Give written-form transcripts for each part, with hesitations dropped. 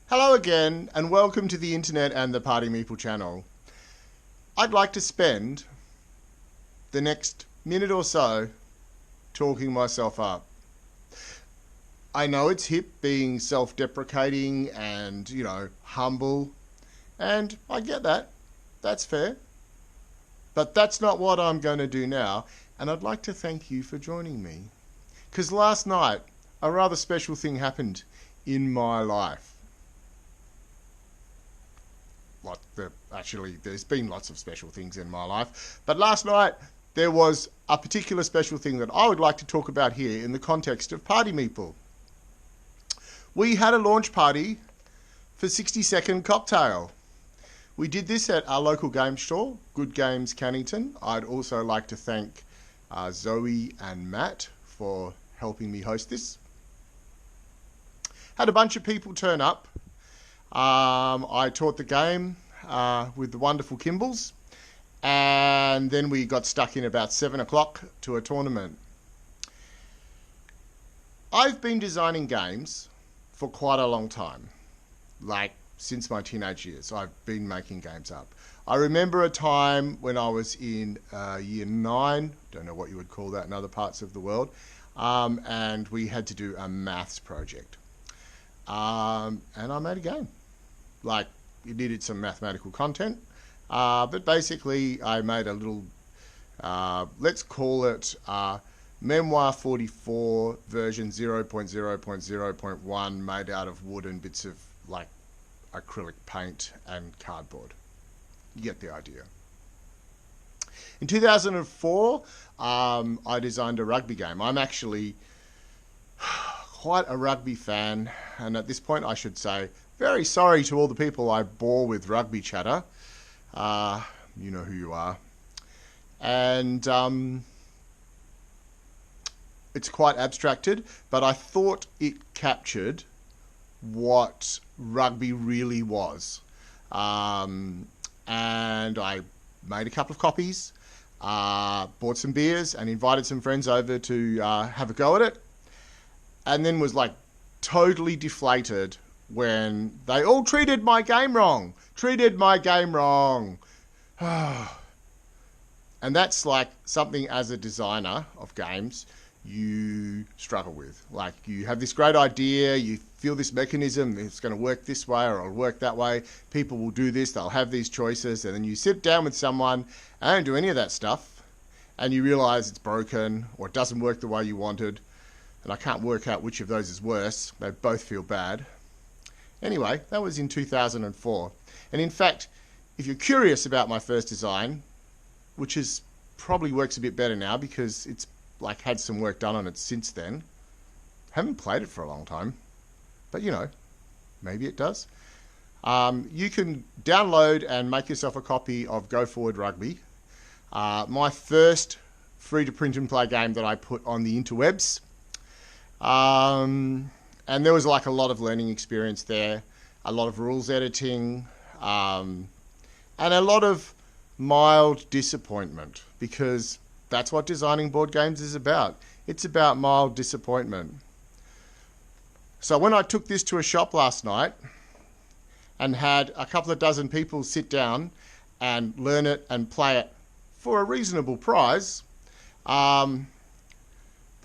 Hello again, and welcome to the internet and the Party Meeple channel. I'd like to spend the next minute or so talking myself up. I know it's hip being self-deprecating and, humble, and I get that. That's fair. But that's not what I'm going to do now, and I'd like to thank you for joining me. Because last night, a rather special thing happened in my life. There's been lots of special things in my life, but last night there was a particular special thing that I would like to talk about here in the context of Party Meeple. We had a launch party for 60 Second Cocktail. We did this at our local game store, Good Games Cannington. I'd also like to thank Zoe and Matt for helping me host this. Had a bunch of people turn up. I taught the game with the wonderful Kimballs, and then we got stuck in about 7 o'clock to a tournament. I've been designing games for quite a long time, like since my teenage years. I've been making games up. I remember a time when I was in year 9, don't know what you would call that in other parts of the world, and we had to do a maths project. And I made a game. Like, it needed some mathematical content, but basically I made a little, let's call it Memoir 44 version 0.0.0.1 made out of wood and bits of like acrylic paint and cardboard. You get the idea. In 2004, I designed a rugby game. I'm actually quite a rugby fan, and at this point I should say very sorry to all the people I bore with rugby chatter. You know who you are. And it's quite abstracted, but I thought it captured what rugby really was. And I made a couple of copies, bought some beers and invited some friends over to have a go at it. And then was like totally deflated when they all treated my game wrong. And that's like something as a designer of games you struggle with. Like, you have this great idea, you feel this mechanism, it's going to work this way or it'll work that way. People will do this, they'll have these choices, and then you sit down with someone and don't do any of that stuff, and you realize it's broken or it doesn't work the way you wanted. And I can't work out which of those is worse. They both feel bad. Anyway, that was in 2004. And in fact, if you're curious about my first design, which is probably works a bit better now because it's like had some work done on it since then. Haven't played it for a long time, but maybe it does. You can download and make yourself a copy of Go Forward Rugby. My first free to print and play game that I put on the interwebs. And there was like a lot of learning experience there, a lot of rules editing, and a lot of mild disappointment, because that's what designing board games is about. It's about mild disappointment. So when I took this to a shop last night and had a couple of dozen people sit down and learn it and play it for a reasonable price, part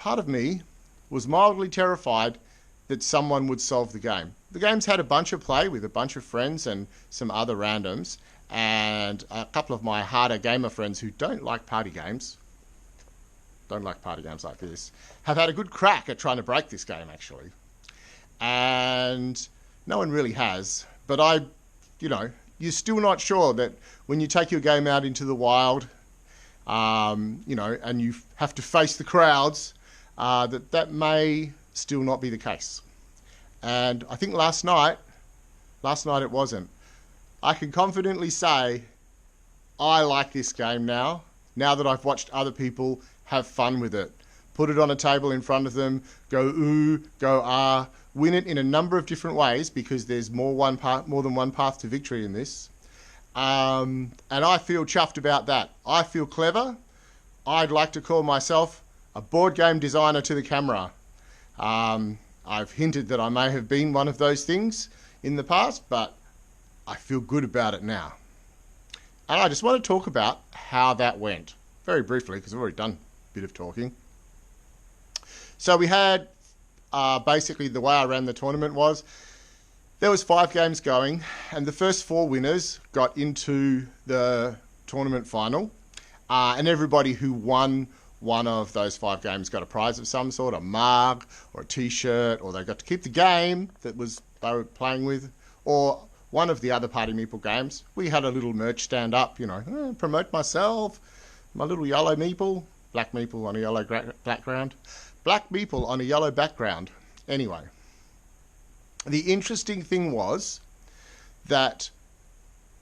of me was mildly terrified that someone would solve the game. The game's had a bunch of play with a bunch of friends and some other randoms, and a couple of my harder gamer friends who don't like party games like this, have had a good crack at trying to break this game, actually. And no one really has. But you're still not sure that when you take your game out into the wild, and you have to face the crowds, that may still not be the case. And I think last night it wasn't. I can confidently say I like this game now that I've watched other people have fun with it. Put it on a table in front of them, go ooh, go ah, win it in a number of different ways, because there's more than one path to victory in this. And I feel chuffed about that. I feel clever. I'd like to call myself a board game designer to the camera. I've hinted that I may have been one of those things in the past, but I feel good about it now. And I just want to talk about how that went very briefly, because I've already done a bit of talking. So we had basically the way I ran the tournament was there was 5 games going, and the first 4 winners got into the tournament final, and everybody who won one of those 5 games got a prize of some sort, a mug or a t-shirt, or they got to keep the game that they were playing with, or one of the other Party Meeple games. We had a little merch stand up, promote myself, my little yellow meeple, black meeple on a yellow background, black meeple on a yellow background. Anyway, the interesting thing was that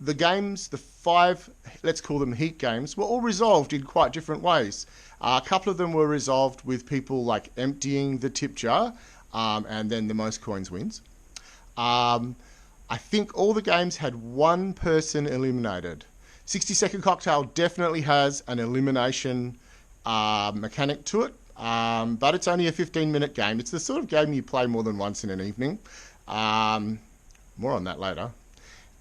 the games, the 5, let's call them heat games, were all resolved in quite different ways. A couple of them were resolved with people like emptying the tip jar, and then the most coins wins. I think all the games had 1 person eliminated. 60 Second Cocktail definitely has an elimination mechanic to it, but it's only a 15-minute game. It's the sort of game you play more than once in an evening. More on that later.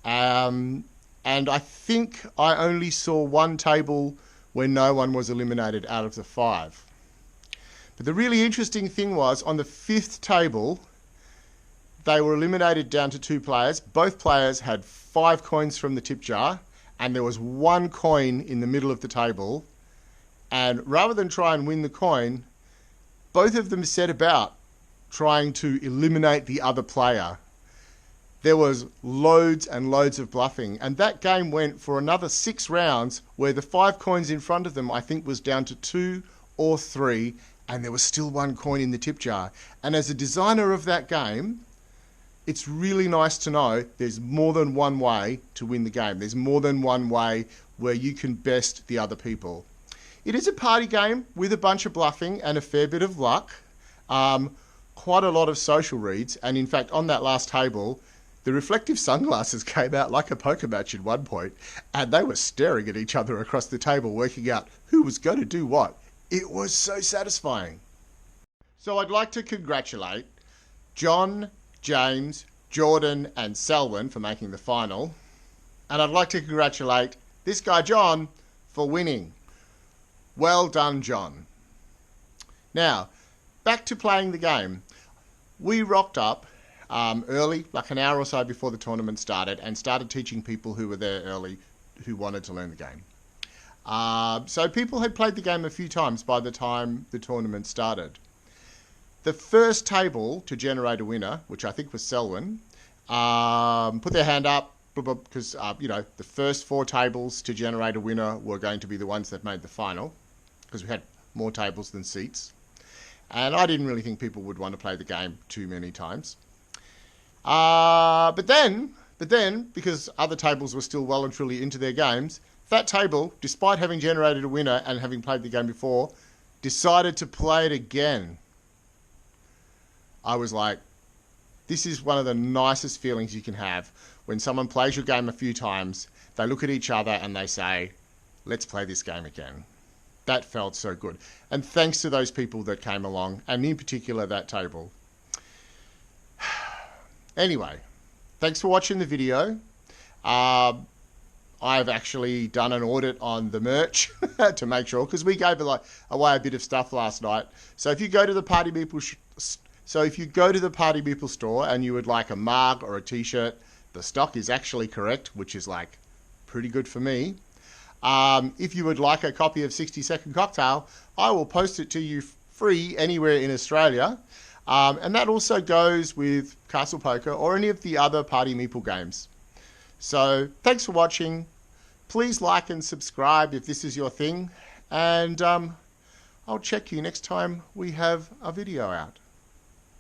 And I think I only saw 1 table where no one was eliminated out of the 5. But the really interesting thing was, on the 5th table, they were eliminated down to 2 players. Both players had 5 coins from the tip jar, and there was 1 coin in the middle of the table. And rather than try and win the coin, both of them set about trying to eliminate the other player. There was loads and loads of bluffing, and that game went for another 6 rounds, where the 5 coins in front of them, I think, was down to 2 or 3, and there was still 1 coin in the tip jar. And as a designer of that game, it's really nice to know there's more than one way to win the game. There's more than one way where you can best the other people. It is a party game with a bunch of bluffing and a fair bit of luck, quite a lot of social reads, and in fact on that last table, the reflective sunglasses came out like a poker match at one point, and they were staring at each other across the table, working out who was going to do what. It was so satisfying. So I'd like to congratulate John, James, Jordan and Selwyn for making the final. And I'd like to congratulate this guy John for winning. Well done, John. Now, back to playing the game. We rocked up early, like an hour or so before the tournament started, and started teaching people who were there early who wanted to learn the game. So people had played the game a few times by the time the tournament started. The first table to generate a winner, which I think was Selwyn, put their hand up because, the first 4 tables to generate a winner were going to be the ones that made the final, because we had more tables than seats. And I didn't really think people would want to play the game too many times. But then, because other tables were still well and truly into their games, that table, despite having generated a winner and having played the game before, decided to play it again. I was like, this is one of the nicest feelings you can have when someone plays your game a few times, they look at each other and they say, let's play this game again. That felt so good. And thanks to those people that came along, and in particular that table. Anyway, thanks for watching the video. I've actually done an audit on the merch to make sure, because we gave away a bit of stuff last night. So if you go to the Party Meeple store and you would like a mug or a t-shirt, the stock is actually correct, which is like pretty good for me. If you would like a copy of 60 Second Cocktail, I will post it to you free anywhere in Australia. And that also goes with Castle Poker or any of the other Party Meeple games. So thanks for watching. Please like and subscribe if this is your thing. And I'll check you next time we have a video out.